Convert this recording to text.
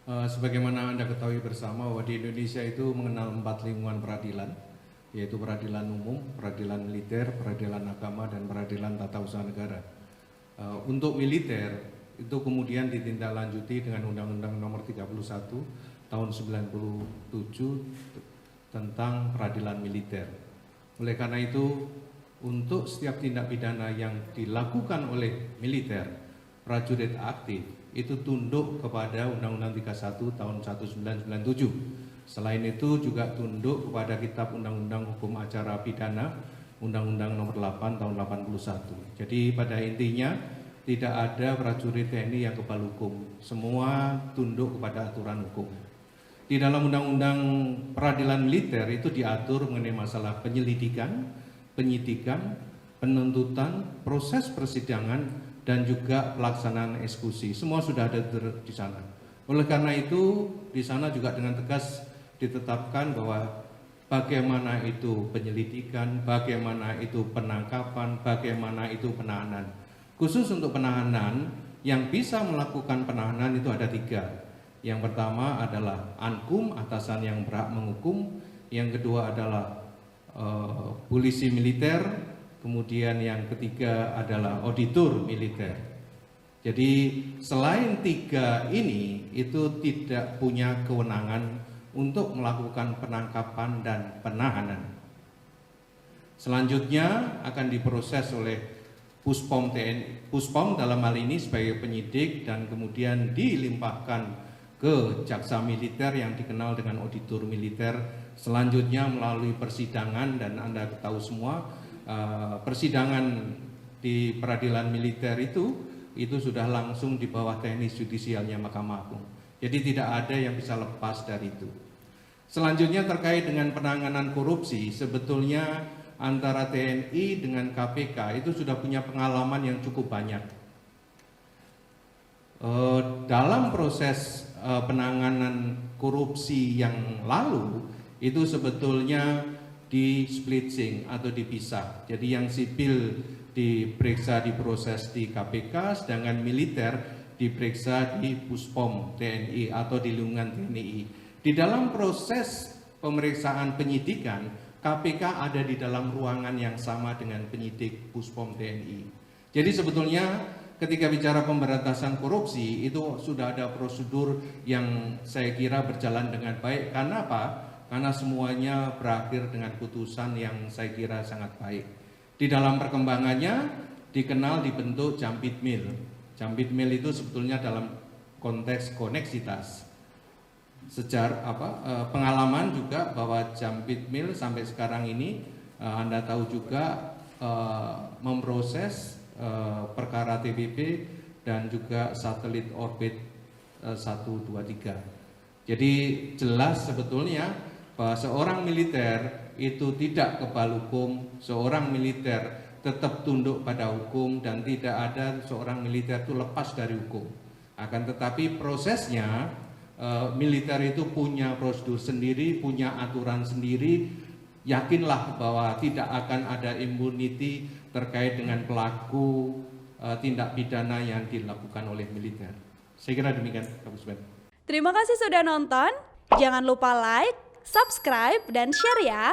Sebagaimana Anda ketahui bersama bahwa di Indonesia itu mengenal 4 lingkungan peradilan, yaitu peradilan umum, peradilan militer, peradilan agama, dan peradilan tata usaha negara. Untuk militer itu kemudian ditindaklanjuti dengan Undang-Undang Nomor 31 tahun 97 tentang peradilan militer. Oleh karena itu, untuk setiap tindak pidana yang dilakukan oleh militer, prajurit aktif itu tunduk kepada Undang-Undang 31 tahun 1997. Selain itu juga tunduk kepada Kitab Undang-Undang Hukum Acara Pidana Undang-Undang Nomor 8 tahun 81. Jadi pada intinya tidak ada prajurit TNI yang kebal hukum, semua tunduk kepada aturan hukum. Di dalam Undang-Undang Peradilan Militer itu diatur mengenai masalah penyelidikan, penyidikan, penuntutan, proses persidangan, dan juga pelaksanaan eksekusi. Semua sudah ada di sana. Oleh karena itu, di sana juga dengan tegas ditetapkan bahwa bagaimana itu penyelidikan, bagaimana itu penangkapan, bagaimana itu penahanan. Khusus untuk penahanan, yang bisa melakukan penahanan itu ada 3. Yang pertama adalah ankum, atasan yang berhak menghukum. Yang kedua adalah polisi militer. Kemudian yang ketiga adalah auditor militer. Jadi selain 3 ini itu tidak punya kewenangan untuk melakukan penangkapan dan penahanan. Selanjutnya akan diproses oleh Puspom TNI, Puspom dalam hal ini sebagai penyidik, dan kemudian dilimpahkan ke jaksa militer yang dikenal dengan auditor militer. Selanjutnya melalui persidangan, dan Anda tahu semua persidangan di peradilan militer itu sudah langsung di bawah teknis judisialnya Mahkamah Agung. Jadi tidak ada yang bisa lepas dari itu. Selanjutnya terkait dengan penanganan korupsi, sebetulnya antara TNI dengan KPK itu sudah punya pengalaman yang cukup banyak. Dalam proses penanganan korupsi yang lalu itu sebetulnya di splitting atau dipisah. Jadi yang sipil diperiksa diproses di KPK, sedangkan militer diperiksa di Puspom TNI atau di lingkungan TNI. Di dalam proses pemeriksaan penyidikan, KPK ada di dalam ruangan yang sama dengan penyidik Puspom TNI. Jadi sebetulnya ketika bicara pemberantasan korupsi itu sudah ada prosedur yang saya kira berjalan dengan baik. Karena apa? Karena semuanya berakhir dengan putusan yang saya kira sangat baik. Di dalam perkembangannya dikenal dibentuk Jambit Mil. Jambit Mil itu sebetulnya dalam konteks koneksitas. Pengalaman juga bahwa Jambit Mil sampai sekarang ini Anda tahu juga memproses perkara TBP dan juga satelit orbit 123. Jadi jelas sebetulnya bahwa seorang militer itu tidak kebal hukum, seorang militer tetap tunduk pada hukum, dan tidak ada seorang militer itu lepas dari hukum. Akan tetapi prosesnya militer itu punya prosedur sendiri, punya aturan sendiri. Yakinlah bahwa tidak akan ada immunity terkait dengan pelaku tindak pidana yang dilakukan oleh militer. Saya kira demikian, Pak Busben. Terima kasih sudah nonton. Jangan lupa like, subscribe, dan share ya.